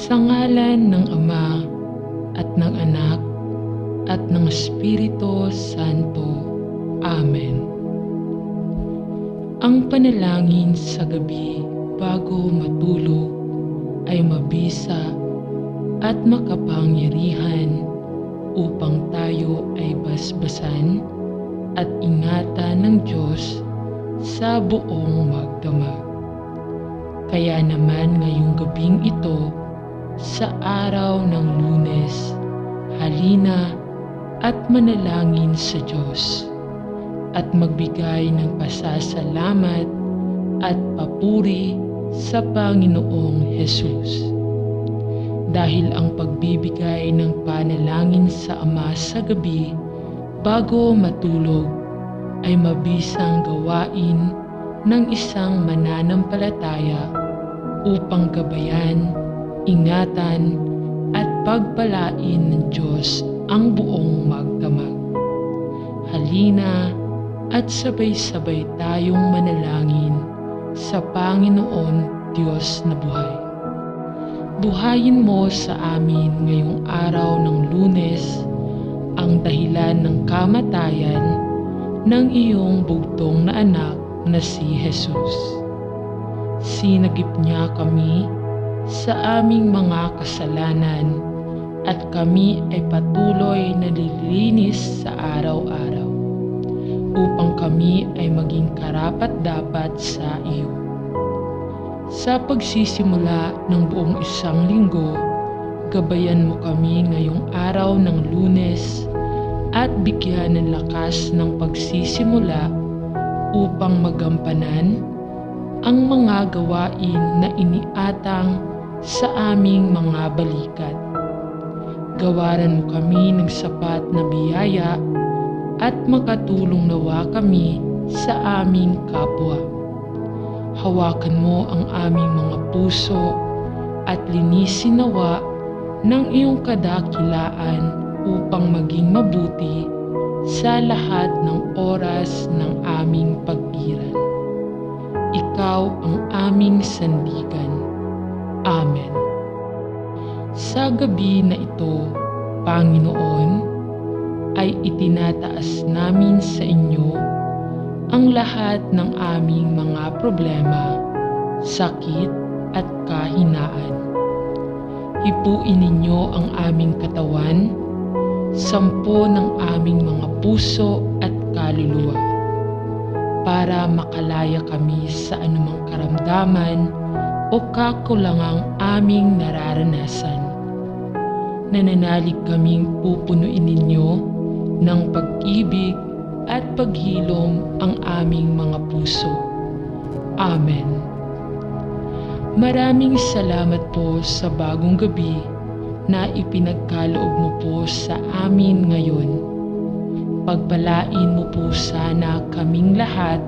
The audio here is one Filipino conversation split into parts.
Sa ngalan ng Ama at ng Anak at ng Espiritu Santo. Amen. Ang panalangin sa gabi bago matulog ay mabisa at makapangyarihan upang tayo ay basbasan at ingatan ng Diyos sa buong magdamag. Kaya naman ngayong gabing ito, sa araw ng Lunes, halina at manalangin sa Diyos at magbigay ng pasasalamat at papuri sa Panginoong Hesus. Dahil ang pagbibigay ng panalangin sa Ama sa gabi bago matulog ay mabisang gawain ng isang mananampalataya upang gabayan, ingatan at pagpalain ng Diyos ang buong magdamag. Halina at sabay-sabay tayong manalangin sa Panginoon Diyos na buhay. Buhayin mo sa amin ngayong araw ng Lunes ang dahilan ng kamatayan ng iyong bugtong na anak na si Jesus. Sinagip niya kami sa aming mga kasalanan at kami ay patuloy na nililinis sa araw-araw upang kami ay maging karapat-dapat sa iyo. Sa pagsisimula ng buong isang linggo, gabayan mo kami ngayong araw ng Lunes at bigyan ng lakas ng pagsisimula upang magampanan ang mga gawain na iniatang sa aming mga balikat. Gawaran mo kami ng sapat na biyaya at makatulong nawa kami sa aming kapwa. Hawakan mo ang aming mga puso at linisin nawa ng iyong kadakilaan upang maging mabuti sa lahat ng oras ng aming pag-iral. Ikaw ang aming sandigan. Amen. Sa gabi na ito, Panginoon, ay itinataas namin sa inyo ang lahat ng aming mga problema, sakit at kahinaan. Hipuin ninyo ang aming katawan, sampo ng aming mga puso at kaluluwa, para makalaya kami sa anumang karamdaman o kakulangang aming nararanasan. Nananalig kaming pupunuin ninyo ng pag-ibig at paghilom ang aming mga puso. Amen. Maraming salamat po sa bagong gabi na ipinagkaloob mo po sa amin ngayon. Pagpalain mo po sana kaming lahat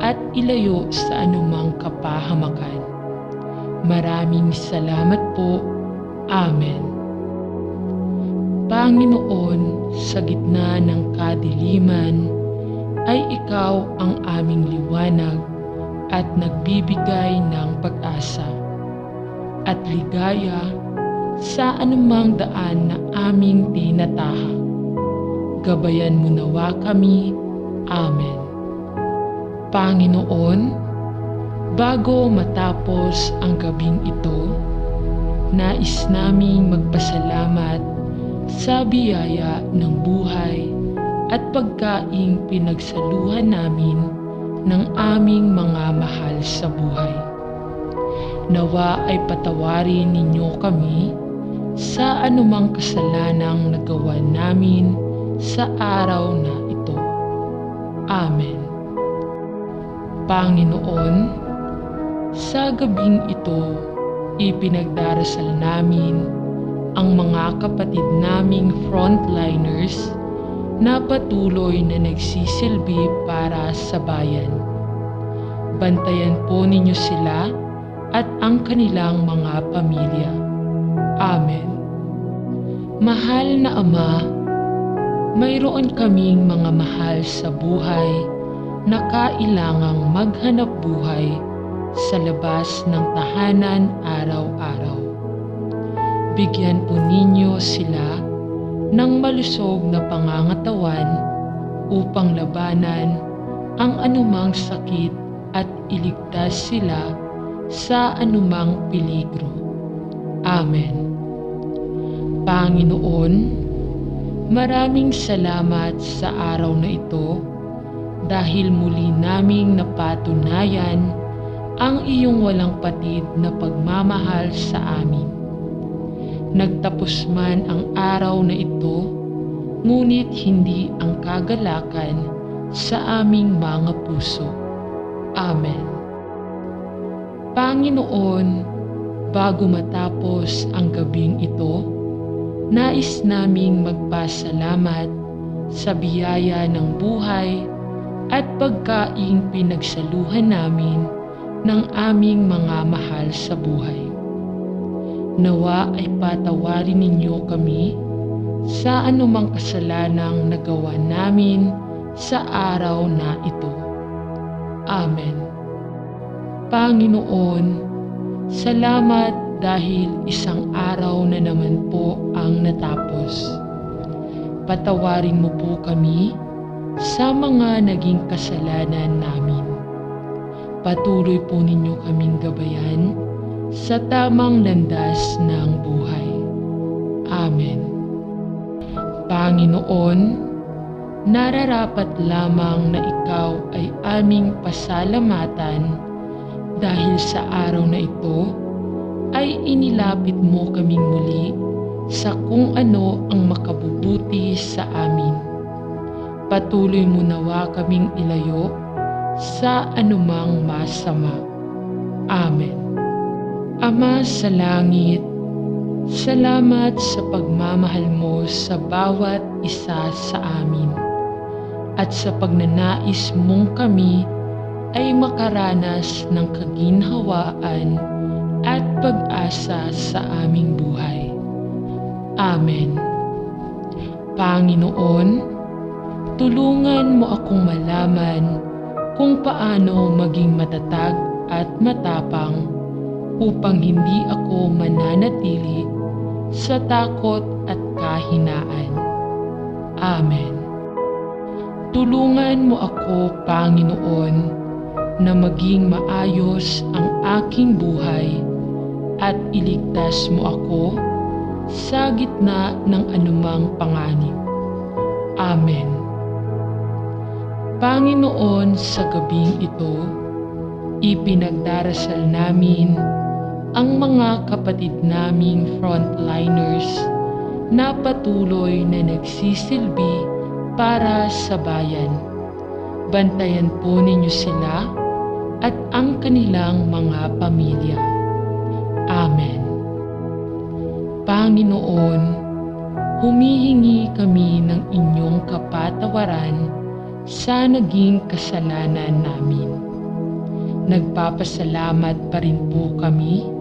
at ilayo sa anumang kapahamakan. Maraming salamat po. Amen. Panginoon, sa gitna ng kadiliman ay ikaw ang aming liwanag at nagbibigay ng pag-asa at ligaya sa anumang daan na aming tinatahak. Gabayan mo nawa kami. Amen. Panginoon, bago matapos ang gabing ito, nais naming magpasalamat sa biyaya ng buhay at pagkaing pinagsaluhan namin ng aming mga mahal sa buhay. Nawa ay patawarin ninyo kami sa anumang kasalanang nagawa namin sa araw na ito. Amen. Panginoon, sa gabing ito, ipinagdarasal namin ang mga kapatid naming frontliners na patuloy na nagsisilbi para sa bayan. Bantayan po ninyo sila at ang kanilang mga pamilya. Amen. Mahal na Ama, mayroon kaming mga mahal sa buhay na kailangang maghanap buhay sa labas ng tahanan araw-araw. Bigyan po ninyo sila ng malusog na pangangatawan upang labanan ang anumang sakit at iligtas sila sa anumang peligro. Amen. Panginoon, maraming salamat sa araw na ito dahil muli naming napatunayan ang iyong walang patid na pagmamahal sa amin. Nagtapos man ang araw na ito, ngunit hindi ang kagalakan sa aming mga puso. Amen. Panginoon, bago matapos ang gabing ito, nais naming magpasalamat sa biyaya ng buhay at pagkaing pinagsaluhan namin ng aming mga mahal sa buhay. Nawa ay patawarin ninyo kami sa anumang kasalanang nagawa namin sa araw na ito. Amen. Panginoon, salamat dahil isang araw na naman po ang natapos. Patawarin mo po kami sa mga naging kasalanan namin. Patuloy po ninyo kaming gabayan sa tamang landas ng buhay. Amen. Panginoon, nararapat lamang na ikaw ay aming pasalamatan dahil sa araw na ito ay inilapit mo kaming muli sa kung ano ang makabubuti sa amin. Patuloy mo nawa kaming ilayo sa anumang masama. Amen. Ama sa langit, salamat sa pagmamahal mo sa bawat isa sa amin at sa pagnanais mong kami ay makaranas ng kaginhawaan at pag-asa sa aming buhay. Amen. Panginoon, tulungan mo akong malaman kung paano maging matatag at matapang upang hindi ako mananatili sa takot at kahinaan. Amen. Tulungan mo ako, Panginoon, na maging maayos ang aking buhay at iligtas mo ako sa gitna ng anumang panganib. Amen. Panginoon, sa gabing ito, ipinagdarasal namin ang mga kapatid naming frontliners na patuloy na nagsisilbi para sa bayan. Bantayan po ninyo sila at ang kanilang mga pamilya. Amen. Panginoon, humihingi kami ng inyong kapatawaran sa naging kasalanan namin. Nagpapasalamat pa rin po kami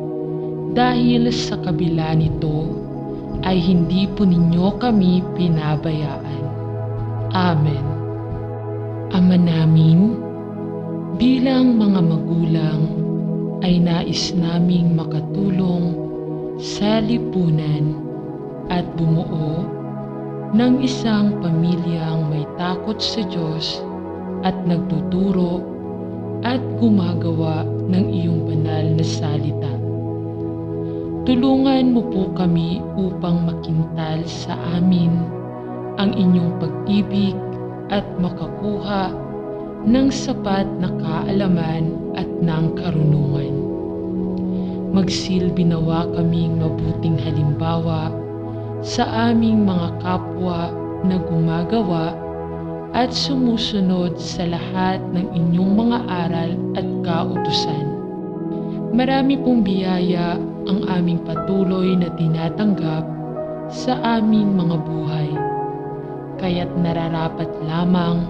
dahil sa kabila nito ay hindi po ninyo kami pinabayaan. Amen. Ama namin, bilang mga magulang ay nais naming makatulong sa lipunan at bumuo ng isang pamilyang may takot sa Diyos at nagtuturo at gumagawa ng iyong banal na salita. Tulungan mo po kami upang makintal sa amin ang inyong pag-ibig at makakuha ng sapat na kaalaman at ng karunungan. Magsilbi nawa kaming mabuting halimbawa sa aming mga kapwa na gumagawa at sumusunod sa lahat ng inyong mga aral at kautusan. Marami pong biyaya ang aming patuloy na tinatanggap sa aming mga buhay, kaya't nararapat lamang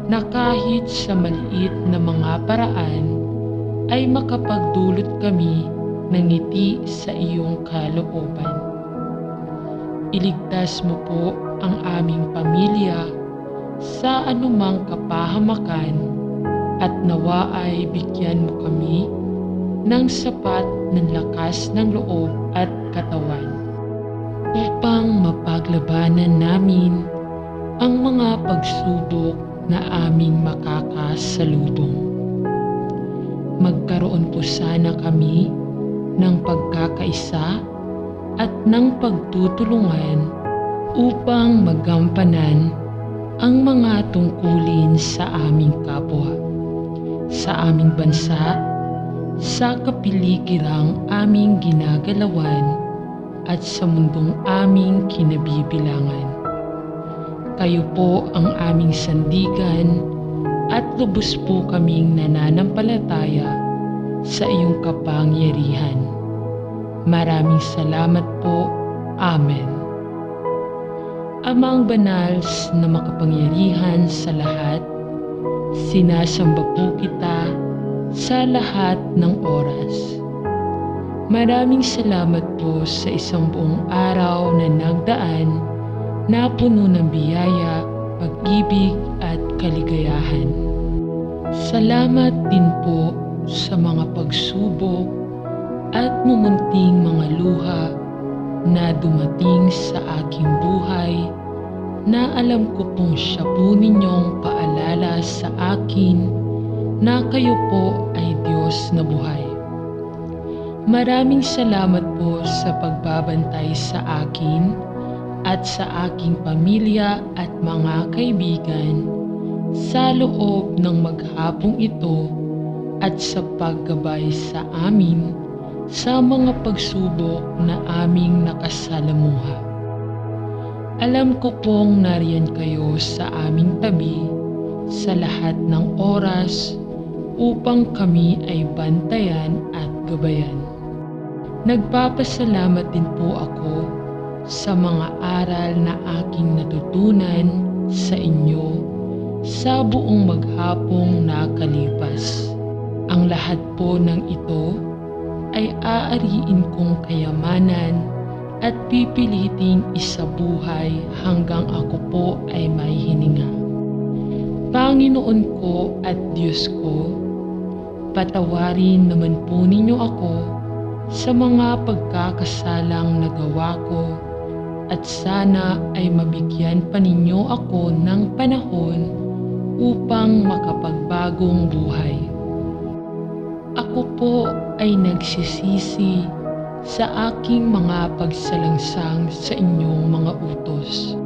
na kahit sa maliit na mga paraan ay makapagdulot kami ng ngiti sa iyong kalooban. Iligtas mo po ang aming pamilya sa anumang kapahamakan at nawa ay bigyan mo kami ng sapat ng lakas ng loob at katawan upang mapaglabanan namin ang mga pagsubok na aming makakasalubong. Magkaroon po sana kami ng pagkakaisa at ng pagtutulungan upang magampanan ang mga tungkulin sa aming kapwa, sa aming bansa, sa kapiligirang aming ginagalawan at sa mundong aming kinabibilangan. Kayo po ang aming sandigan at lubos po kaming nananampalataya sa iyong kapangyarihan. Maraming salamat po. Amen. Amang banal na makapangyarihan sa lahat, sinasamba po kita sa lahat ng oras. Maraming salamat po sa isang buong araw na nagdaan na puno ng biyaya, pag-ibig at kaligayahan. Salamat din po sa mga pagsubok at mumunting mga luha na dumating sa aking buhay na alam ko pong siya po ninyong paalala sa akin na kayo po ay Diyos na buhay. Maraming salamat po sa pagbabantay sa akin at sa aking pamilya at mga kaibigan sa loob ng maghapong ito at sa paggabay sa amin sa mga pagsubok na aming nakasalamuha. Alam ko pong nariyan kayo sa aming tabi sa lahat ng oras upang kami ay bantayan at gabayan. Nagpapasalamat din po ako sa mga aral na aking natutunan sa inyo sa buong maghapong nakalipas. Ang lahat po ng ito ay aariin kong kayamanan at pipiliting isabuhay hanggang ako po ay may hininga. Panginoon ko at Diyos ko, patawarin naman po ninyo ako sa mga pagkakasalang nagawa ko at sana ay mabigyan pa ninyo ako ng panahon upang makapagbagong buhay. Ako po ay nagsisisi sa aking mga pagsalangsang sa inyong mga utos.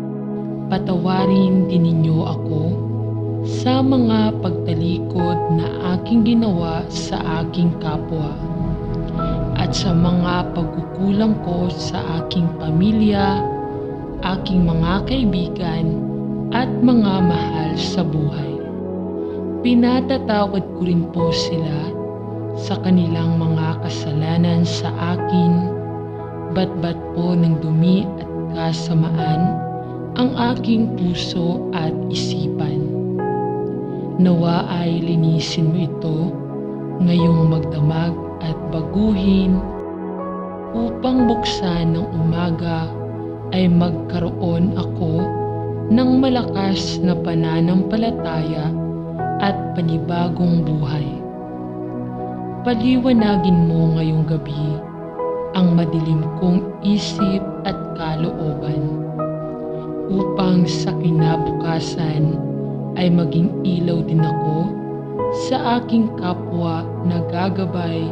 Patawarin din ninyo ako sa mga pagtalikod na aking ginawa sa aking kapwa at sa mga pagkukulang ko sa aking pamilya, aking mga kaibigan at mga mahal sa buhay. Pinatatawad ko rin po sila sa kanilang mga kasalanan sa akin, batbat po ng dumi at kasamaan ang aking puso at isipan. Nawa ay linisin mo ito ngayong magdamag at baguhin upang buksan ng umaga ay magkaroon ako ng malakas na pananampalataya at panibagong buhay. Paliwanagin mo ngayong gabi ang madilim kong isip at kalooban upang sa kinabukasan ay maging ilaw din ako sa aking kapwa na gagabay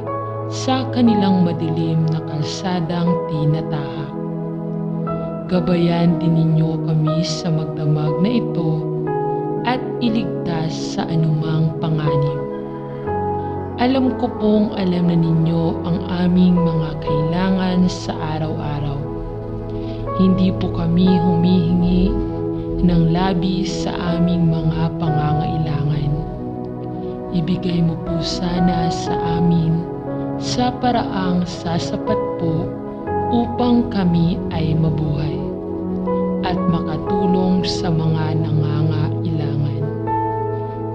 sa kanilang madilim na kalsadang tinatahak. Gabayan din ninyo kami sa magdamag na ito at iligtas sa anumang panganib. Alam ko pong alam na ninyo ang aming mga kailangan sa araw-araw. Hindi po kami humihingi ng labis sa aming mga pangangailangan. Ibigay mo po sana sa amin sa paraang sasapat po upang kami ay mabuhay at makatulong sa mga nangangailangan.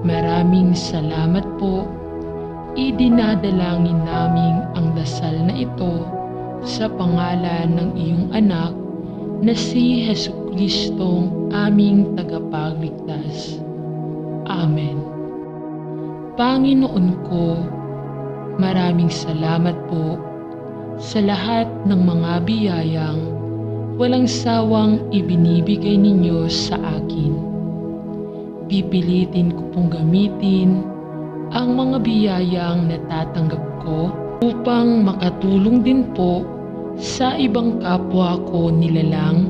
Maraming salamat po. Idinadalangin namin ang dasal na ito sa pangalan ng iyong anak na si Jesucristong aming tagapagligtas. Amen. Panginoon ko, maraming salamat po sa lahat ng mga biyayang walang sawang ibinibigay ninyo sa akin. Pipilitin ko pong gamitin ang mga biyayang natatanggap ko upang makatulong din po sa ibang kapwa ko nilalang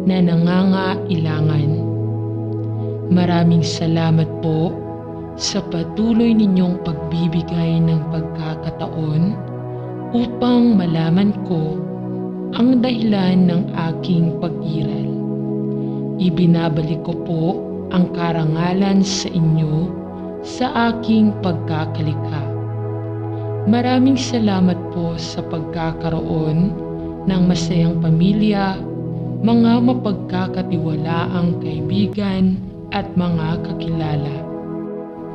na nangangailangan. Maraming salamat po sa patuloy ninyong pagbibigay ng pagkakataon upang malaman ko ang dahilan ng aking pag-iral. Ibinabalik ko po ang karangalan sa inyo sa aking pagkakalikha. Maraming salamat po sa pagkakaroon ng masayang pamilya, mga mapagkakatiwalaang kaibigan at mga kakilala.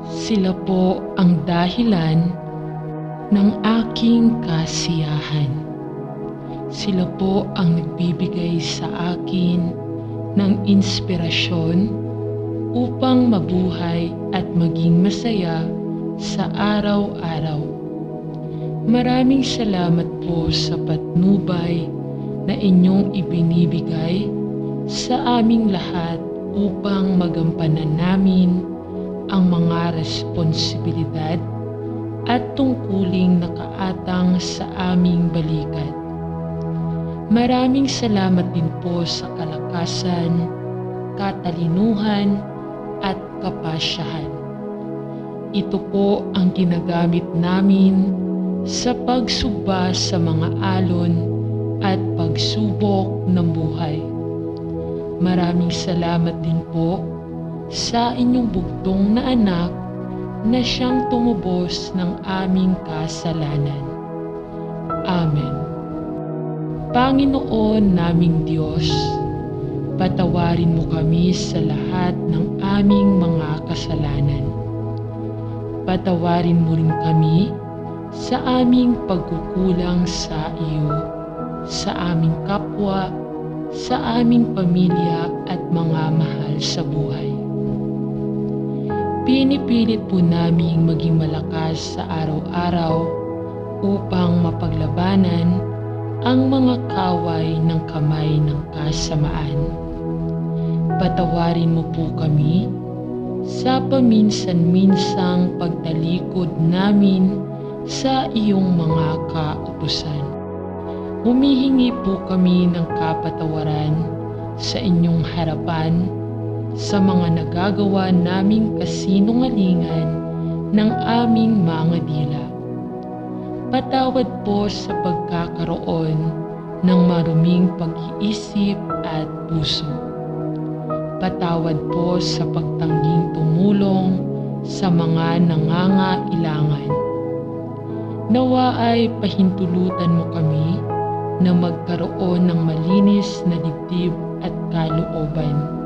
Sila po ang dahilan ng aking kasiyahan. Sila po ang nagbibigay sa akin ng inspirasyon upang mabuhay at maging masaya sa araw-araw. Maraming salamat po sa patnubay na inyong ibinibigay sa aming lahat upang magampanan namin ang mga responsibilidad at tungkuling nakaatang sa aming balikat. Maraming salamat din po sa kalakasan, katalinuhan at kapasyahan. Ito po ang ginagamit namin sa pagsugba sa mga alon at pagsubok ng buhay. Maraming salamat din po sa inyong bugtong na anak na siyang tumubos ng aming kasalanan. Amen. Panginoon naming Diyos, patawarin mo kami sa lahat ng aming mga kasalanan. Patawarin mo rin kami sa aming pagkukulang sa iyo, sa aming kapwa, sa aming pamilya at mga mahal sa buhay. Pinipilit po naming maging malakas sa araw-araw upang mapaglabanan ang mga kaway ng kamay ng kasamaan. Patawarin mo po kami sa paminsan-minsang pagtalikod namin sa iyong mga kautusan. Humihingi po kami ng kapatawaran sa inyong harapan sa mga nagagawa naming kasinungalingan ng aming mga dila. Patawad po sa pagkakaroon ng maruming pag-iisip at puso. Patawad po sa pagtangging tumulong sa mga nangangailangan. Nawa ay pahintulutan mo kami na magkaroon ng malinis na dibdib at kalooban.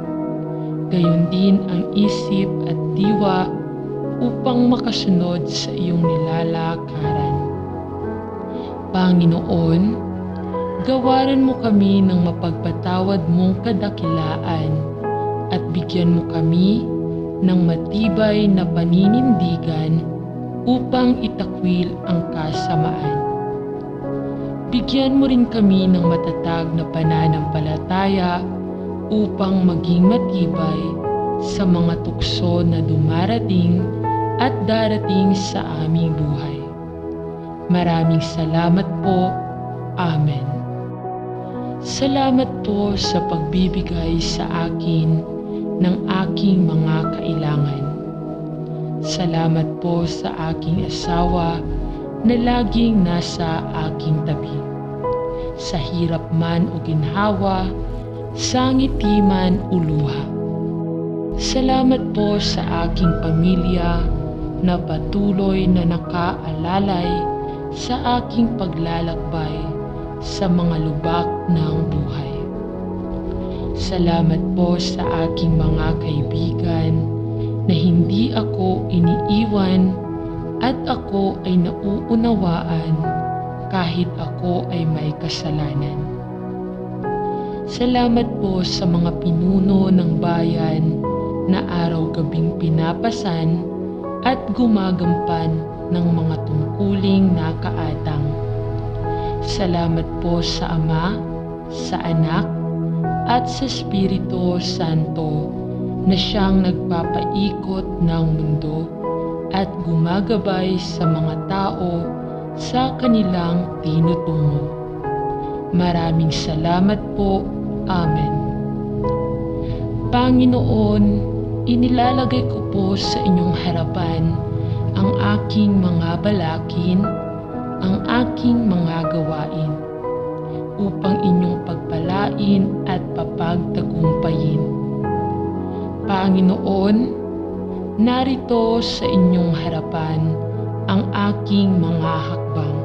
Gayon din ang isip at diwa upang makasunod sa iyong nilalakaran. Panginoon, gawaran mo kami ng mapagpatawad mong kadakilaan at bigyan mo kami ng matibay na paninindigan upang itakwil ang kasamaan. Bigyan mo rin kami ng matatag na pananampalataya upang maging matibay sa mga tukso na dumarating at darating sa aming buhay. Maraming salamat po. Amen. Salamat po sa pagbibigay sa akin ng aking mga kailangan. Salamat po sa aking asawa na laging nasa aking tabi. Sa hirap man o ginhawa, sa ngiti man o luha. Salamat po sa aking pamilya na patuloy na nakaalalay sa aking paglalakbay sa mga lubak ng buhay. Salamat po sa aking mga kaibigan na hindi ako iniiwan at ako ay nauunawaan kahit ako ay may kasalanan. Salamat po sa mga pinuno ng bayan na araw-gabing pinapasan at gumagampan ng mga tungkuling nakaatang. Salamat po sa Ama, sa Anak, at sa Espiritu Santo na siyang nagpapaikot ng mundo at gumagabay sa mga tao sa kanilang tinutungo. Maraming salamat po. Amen. Panginoon, inilalagay ko po sa inyong harapan ang aking mga balakin, ang aking mga gawain, upang inyong pagpalain at papagtagumpayin. Panginoon, narito sa inyong harapan ang aking mga hakbang,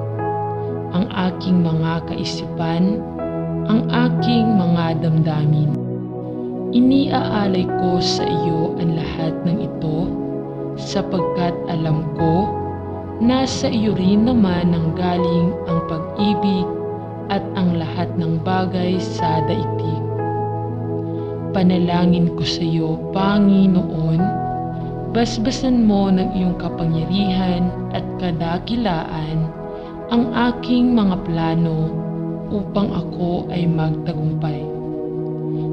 ang aking mga kaisipan, ang aking mga damdamin. Iniaalay ko sa iyo ang lahat ng ito sapagkat alam ko na sa iyo rin naman nanggaling ang pag-ibig at ang lahat ng bagay sa daigdig. Panalangin ko sa iyo, Panginoon, basbasan mo ng iyong kapangyarihan at kadakilaan ang aking mga plano upang ako ay magtagumpay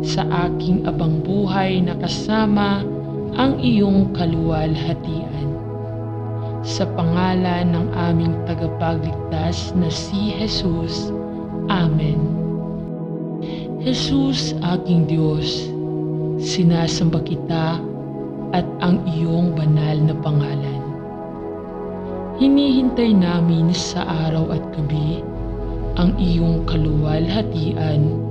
sa aking abang buhay na kasama ang iyong kaluwalhatian. Sa pangalan ng aming tagapagligtas na si Jesus. Amen. Jesus, aking Diyos, sinasamba kita at ang iyong banal na pangalan. Hinihintay namin sa araw at gabi ang iyong kaluwalhatian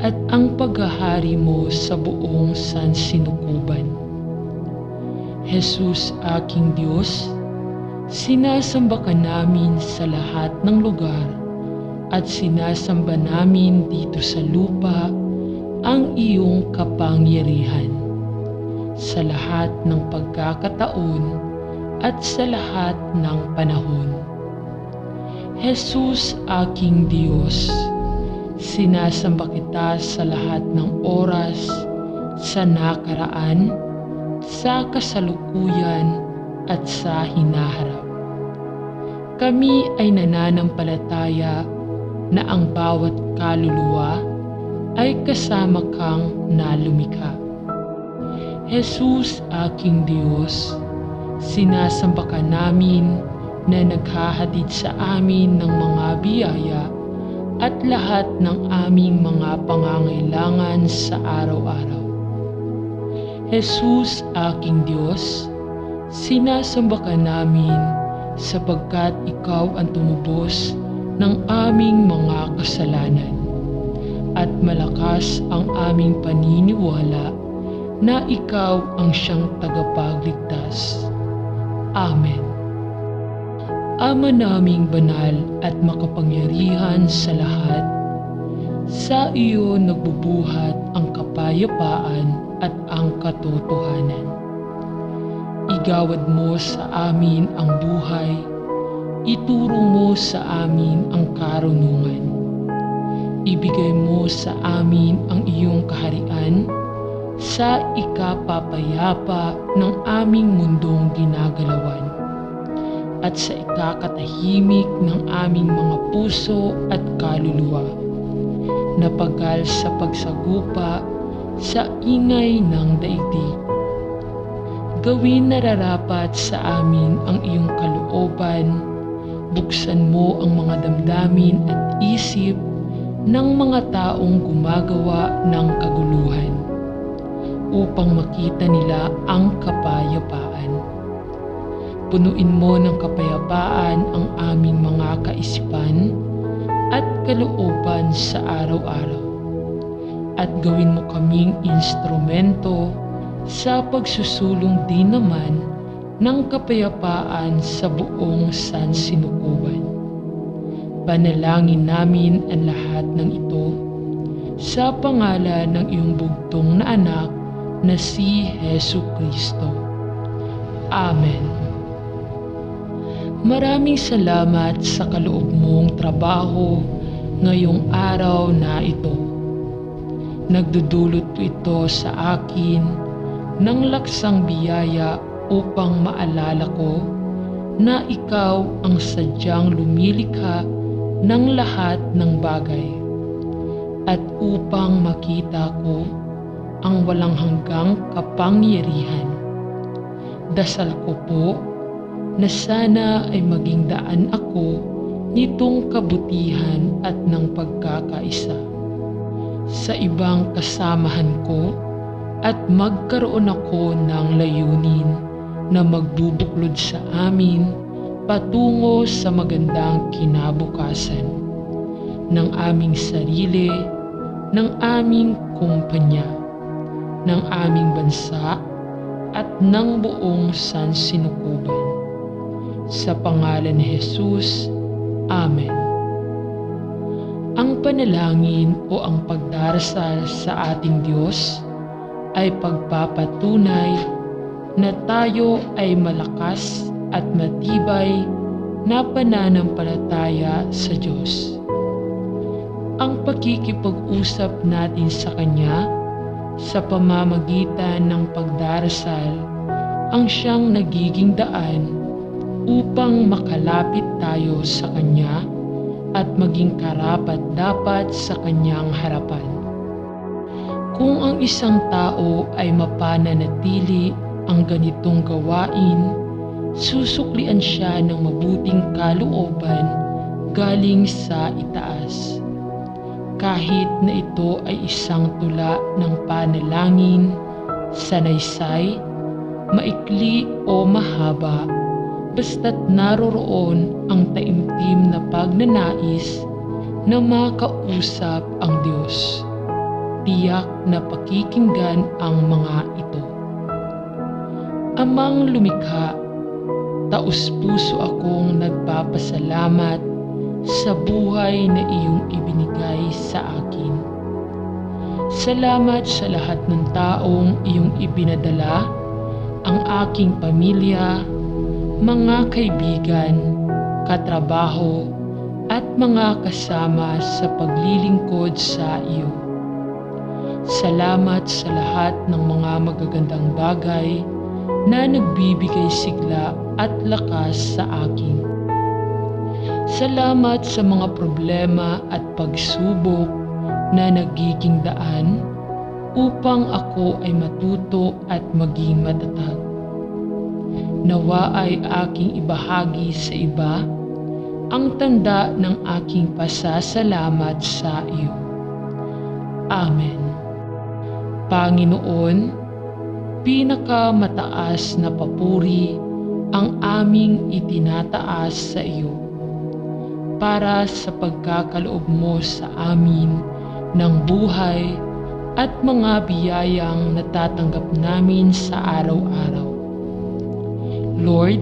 at ang paghahari mo sa buong sansinukuban. Jesus, aking Diyos, sinasamba ka namin sa lahat ng lugar at sinasamba namin dito sa lupa ang iyong kapangyarihan sa lahat ng pagkakataon at sa lahat ng panahon. Jesus, aking Diyos, sinasamba kita sa lahat ng oras, sa nakaraan, sa kasalukuyan, at sa hinaharap. Kami ay nananampalataya na ang bawat kaluluwa ay kasama kang nalumikha. Jesus, aking Diyos, sinasamba ka namin na naghahatid sa amin ng mga biyaya at lahat ng aming mga pangangailangan sa araw-araw. Jesus, aking Diyos, sinasamba ka namin sapagkat ikaw ang tumubos ng aming mga kasalanan at malakas ang aming paniniwala na ikaw ang siyang tagapagligtas. Amen. Ama naming banal at makapangyarihan sa lahat, sa iyo nagbubuhat ang kapayapaan at ang katotohanan. Igawad mo sa amin ang buhay, ituro mo sa amin ang karunungan. Ibigay mo sa amin ang iyong kaharian sa ikapapayapa ng aming mundong ginagalawan at sa ikakatahimik ng aming mga puso at kaluluwa, na pagal sa pagsagupa sa ingay ng daigdig. Gawin nararapat sa amin ang iyong kalooban, buksan mo ang mga damdamin at isip ng mga taong gumagawa ng kaguluhan, upang makita nila ang kapayapaan. Punuin mo ng kapayapaan ang aming mga kaisipan at kalooban sa araw-araw, at gawin mo kaming instrumento sa pagsusulong din naman ng kapayapaan sa buong sansinukuban. Panalangin namin ang lahat ng ito sa pangalan ng iyong bugtong na anak na si Jesucristo. Amen. Maraming salamat sa kaloob mong trabaho ngayong araw na ito. Nagdudulot po ito sa akin ng laksang biyaya upang maalala ko na ikaw ang sadyang lumilikha ng lahat ng bagay at upang makita ko ang walang hanggang kapangyarihan. Dasal ko po na sana ay maging daan ako nitong kabutihan at ng pagkakaisa sa ibang kasamahan ko at magkaroon ako ng layunin na magbubuklod sa amin patungo sa magandang kinabukasan ng aming sarili, ng aming kumpanya, ng aming bansa at ng buong sansinukuban. Sa pangalan ni Jesus, Amen. Ang panalangin o ang pagdarasal sa ating Diyos ay pagpapatunay na tayo ay malakas at matibay na pananampalataya sa Diyos. Ang pakikipag-usap natin sa Kanya sa pamamagitan ng pagdarasal ang siyang nagiging daan upang makalapit tayo sa Kanya at maging karapat-dapat sa Kanyang harapan. Kung ang isang tao ay mapananatili ang ganitong gawain, susuklian siya ng mabuting kalooban galing sa itaas. Kahit na ito ay isang tula ng panalangin, sanaysay, maikli o mahaba, basta't naroroon ang taimtim na pagnanais na makausap ang Diyos. Tiyak na pakikinggan ang mga ito. Amang lumikha, taus-puso akong nagpapasalamat sa buhay na iyong ibinigay sa akin. Salamat sa lahat ng taong iyong ibinadala, ang aking pamilya, mga kaibigan, katrabaho, at mga kasama sa paglilingkod sa iyo. Salamat sa lahat ng mga magagandang bagay na nagbibigay sigla at lakas sa akin. Salamat sa mga problema at pagsubok na nagiging daan upang ako ay matuto at maging matatag. Nawa ay aking ibahagi sa iba ang tanda ng aking pasasalamat sa iyo. Amen. Panginoon, pinakamataas na papuri ang aming itinataas sa iyo para sa pagkakaloob mo sa amin ng buhay at mga biyayang natatanggap namin sa araw-araw. Lord,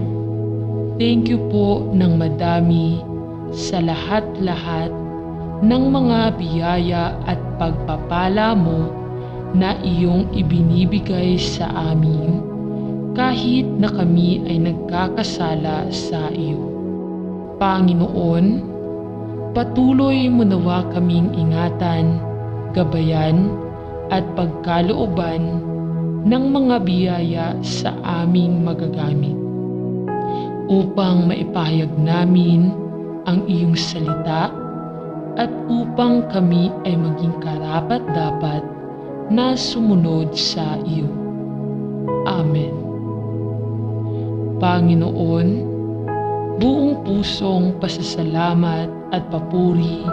thank you po ng madami sa lahat-lahat ng mga biyaya at pagpapala mo na iyong ibinibigay sa amin kahit na kami ay nagkakasala sa iyo. Panginoon, patuloy mo nawa kaming ingatan, gabayan at pagkalooban ng mga biyaya sa aming magagamit upang maipahayag namin ang iyong salita at upang kami ay maging karapat-dapat na sumunod sa iyo. Amen. Panginoon, buong pusong pasasalamat at papuri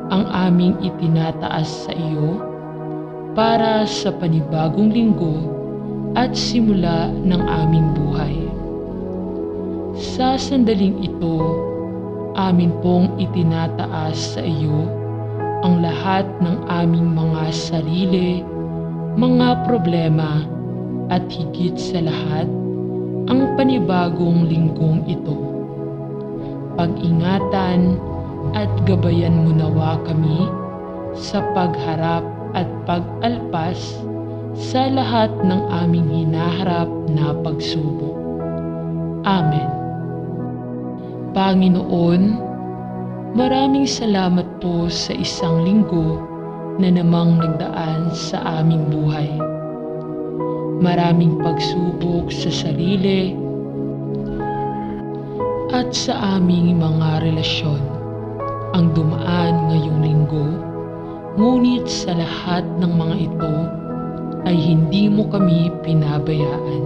ang aming itinataas sa iyo para sa panibagong linggo at simula ng aming buhay. Sa sandaling ito, amin pong itinataas sa iyo ang lahat ng aming mga sarili, mga problema at higit sa lahat, ang panibagong linggong ito. Pag-ingatan at gabayan mo nawa kami sa pagharap at pag-alpas sa lahat ng aming hinaharap na pagsubok. Amen. Panginoon, maraming salamat po sa isang linggo na namang nagdaan sa aming buhay. Maraming pagsubok sa sarili at sa aming mga relasyon ang dumaan ngayong linggo Ngunit sa lahat ng mga ito ay hindi mo kami pinabayaan.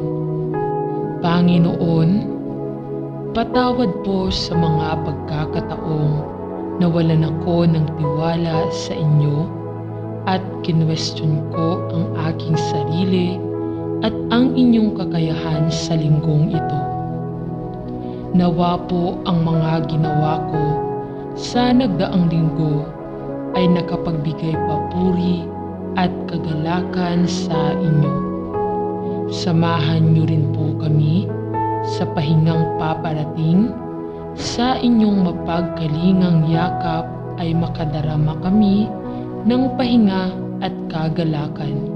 Panginoon, patawad po sa mga pagkakataong nawalan ako ng tiwala sa inyo at kinwestiyon ko ang aking sarili at ang inyong kakayahan sa linggong ito. Nawa po ang mga ginawa ko sa nagdaang linggo ay nakapagbigay papuri at kagalakan sa inyo. Samahan niyo rin po kami sa pahingang paparating. Sa inyong mapagkalingang yakap ay makadarama kami ng pahinga at kagalakan.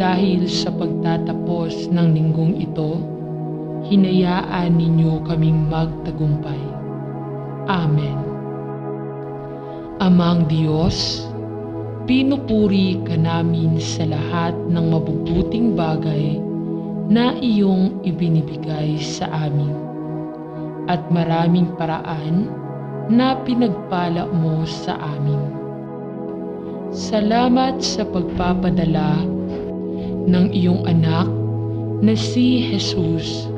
Dahil sa pagtatapos ng linggong ito, hinayaan ninyo kaming magtagumpay. Amen. Amang Diyos, pinupuri ka namin sa lahat ng mabubuting bagay na iyong ibinibigay sa amin at maraming paraan na pinagpala mo sa amin. Salamat sa pagpapadala ng iyong anak na si Jesus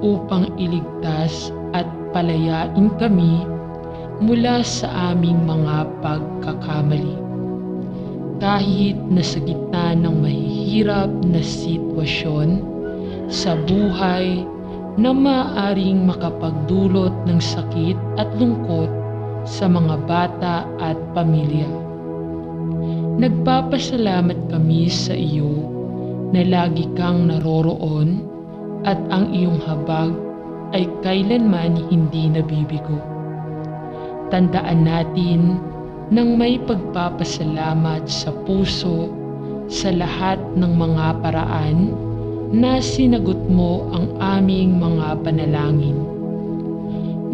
upang iligtas at palayain kami mula sa aming mga pagkakamali. Kahit na sa gitna ng mahihirap na sitwasyon sa buhay na maaaring makapagdulot ng sakit at lungkot sa mga bata at pamilya. Nagpapasalamat kami sa iyo na lagi kang naroroon at ang iyong habag ay kailanman hindi nabibigo. Tandaan natin nang may pagpapasalamat sa puso sa lahat ng mga paraan na sinagot mo ang aming mga panalangin.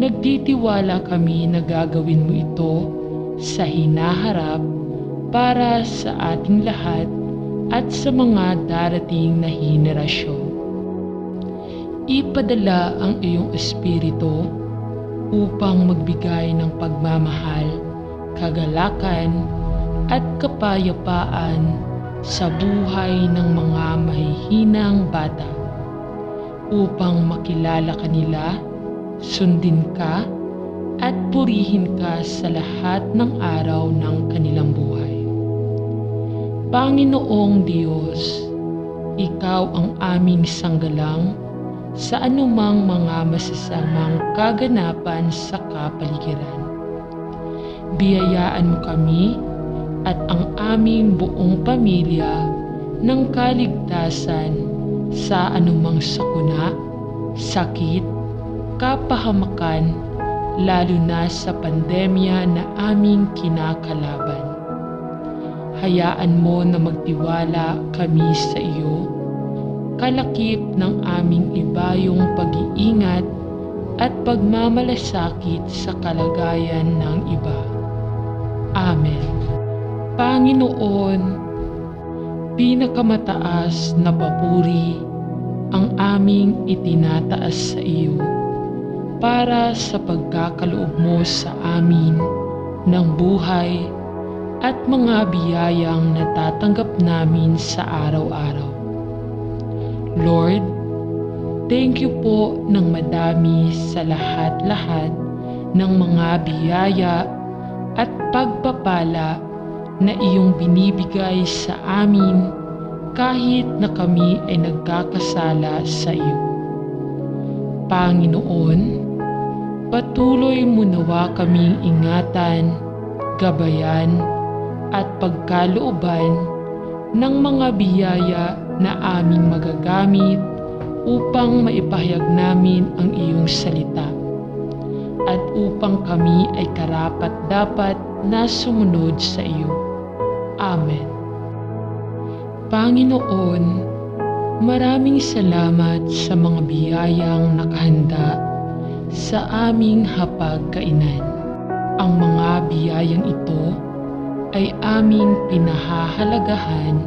Nagtitiwala kami na gagawin mo ito sa hinaharap para sa ating lahat at sa mga darating na henerasyon. Ipadala ang iyong Espiritu upang magbigay ng pagmamahal, kagalakan at kapayapaan sa buhay ng mga mahihinang bata upang makilala kanila, sundin ka at purihin ka sa lahat ng araw ng kanilang buhay. Panginoong Diyos, Ikaw ang aming sanggalang sa anumang mga masasamang kaganapan sa kapaligiran. Biyayaan mo kami at ang aming buong pamilya ng kaligtasan sa anumang sakuna, sakit, kapahamakan, lalo na sa pandemya na aming kinakalaban. Hayaan mo na magtiwala kami sa iyo, kalakip ng aming ibayong pag-iingat at pagmamalasakit sa kalagayan ng iba. Amen. Panginoon, pinakamataas na papuri ang aming itinataas sa iyo para sa pagkakaloob mo sa amin ng buhay at mga biyayang natatanggap namin sa araw-araw. Lord, thank you po ng madami sa lahat-lahat ng mga biyaya at pagpapala na iyong binibigay sa amin kahit na kami ay nagkakasala sa iyo. Panginoon, patuloy mo nawa kaming ingatan, gabayan at pagkalooban ng mga biyaya na aming magagamit upang maipahayag namin ang iyong salita at upang kami ay karapat-dapat na sumunod sa iyo. Amen. Panginoon, maraming salamat sa mga biyayang nakahanda sa aming hapagkainan. Ang mga biyayang ito ay aming pinahahalagahan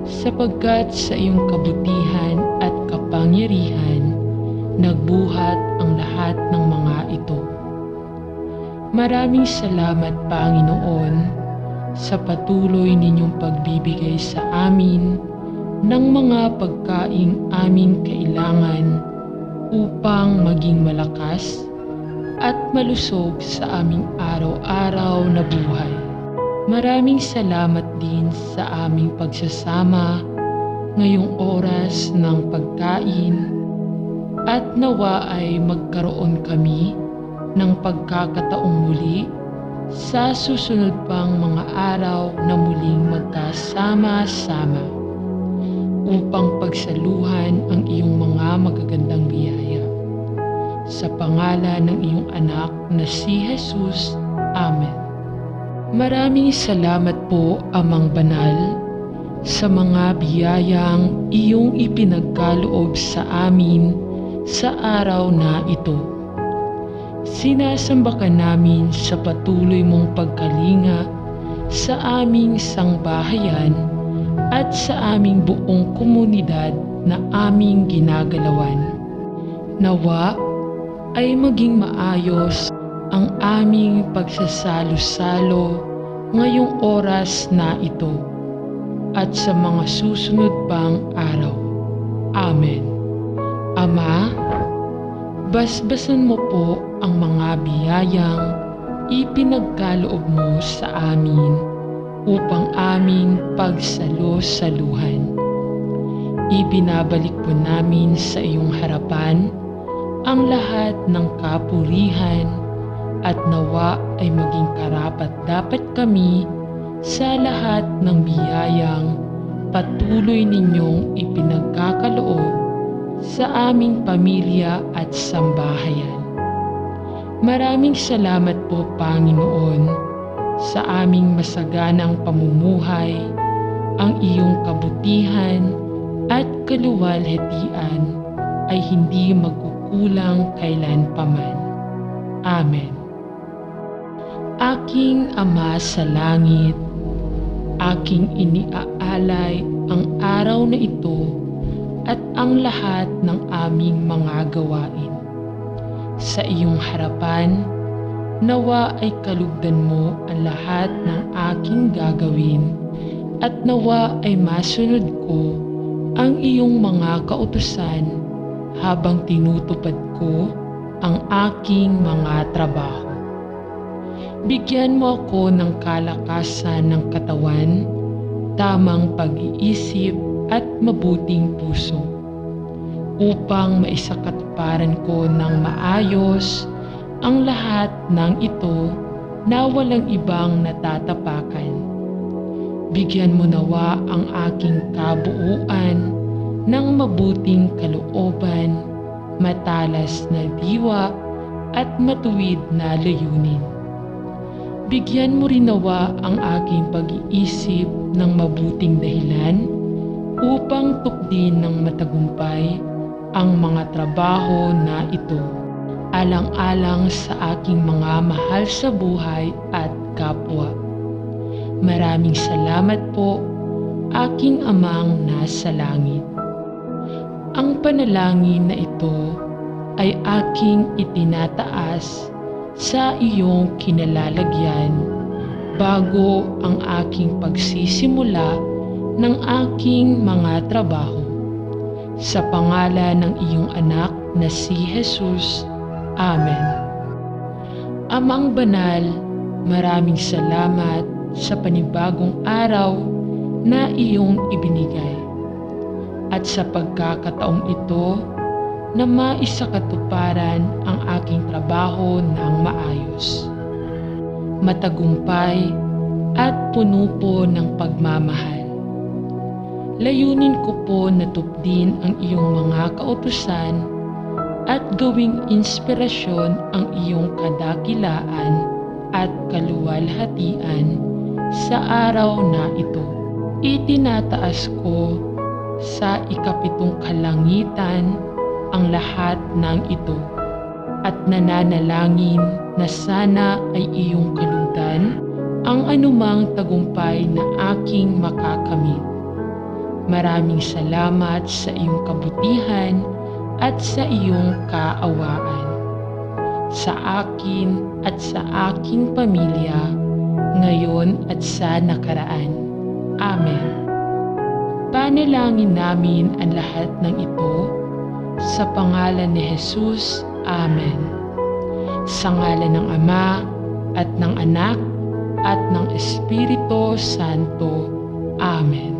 sapagkat sa iyong kabutihan at kapangyarihan nagbuhat ang lahat ng mga ito. Maraming salamat, Panginoon, sa patuloy ninyong pagbibigay sa amin ng mga pagkaing aming kailangan upang maging malakas at malusog sa aming araw-araw na buhay. Maraming salamat din sa aming pagsasama ngayong oras ng pagkain at nawa ay magkaroon kami ng pagkakataong muli sa susunod pang mga araw na muling magkasama-sama upang pagsaluhan ang iyong mga magagandang biyaya. Sa pangalan ng iyong anak na si Jesus. Amen. Maraming salamat po, Amang Banal, sa mga biyayang iyong ipinagkaloob sa amin sa araw na ito. Sinasamba ka namin sa patuloy mong pagkalinga sa aming sangbahayan at sa aming buong komunidad na aming ginagalawan. Nawa ay maging maayos ang aming pagsasalo-salo ngayong oras na ito at sa mga susunod pang araw. Amen. Ama, basbasan mo po ang mga biyayang ipinagkaloob mo sa amin upang aming pagsalo-saluhan. Ibinabalik po namin sa iyong harapan ang lahat ng kapurihan at nawa ay maging karapat-dapat kami sa lahat ng biyayang patuloy ninyong ipinagkakaloob sa aming pamilya at sambahayan. Maraming salamat po, Panginoon, sa aming masaganang pamumuhay, ang iyong kabutihan at kaluwalhatian ay hindi magkukulang kailanpaman. Amen. Aking Ama sa langit, aking iniaalay ang araw na ito at ang lahat ng aming mga gawain. Sa iyong harapan, nawa ay kalugdan mo ang lahat ng aking gagawin at nawa ay masunod ko ang iyong mga kautusan habang tinutupad ko ang aking mga trabaho. Bigyan mo ako ng kalakasan ng katawan, tamang pag-iisip at mabuting puso upang maisakatuparan ko ng maayos ang lahat ng ito na walang ibang natatapakan. Bigyan mo nawa ang aking kabuuan ng mabuting kalooban, matalas na diwa at matuwid na layunin. Bigyan mo rin nawa ang aking pag-iisip ng mabuting dahilan upang tukdin ng matagumpay ang mga trabaho na ito, alang-alang sa aking mga mahal sa buhay at kapwa. Maraming salamat po, aking Amang nasa langit. Ang panalangin na ito ay aking itinataas sa iyong kinalalagyan bago ang aking pagsisimula ng aking mga trabaho. Sa pangalan ng iyong anak na si Jesus. Amen. Amang Banal, maraming salamat sa panibagong araw na iyong ibinigay at sa pagkakataong ito na maisakatuparan ang aking trabaho ng maayos, matagumpay at puno po ng pagmamahal. Layunin ko po na tupdin ang iyong mga kautusan at gawing inspirasyon ang iyong kadakilaan at kaluwalhatian sa araw na ito. Itinataas ko sa ikapitong kalangitan ang lahat ng ito at nananalangin na sana ay iyong kalugdan ang anumang tagumpay na aking makakamit. Maraming salamat sa iyong kabutihan at sa iyong kaawaan. Sa akin at sa aking pamilya, ngayon at sa nakaraan. Amen. Panalangin namin ang lahat ng ito sa pangalan ni Jesus. Amen. Sa ngalan ng Ama at ng Anak at ng Espiritu Santo. Amen.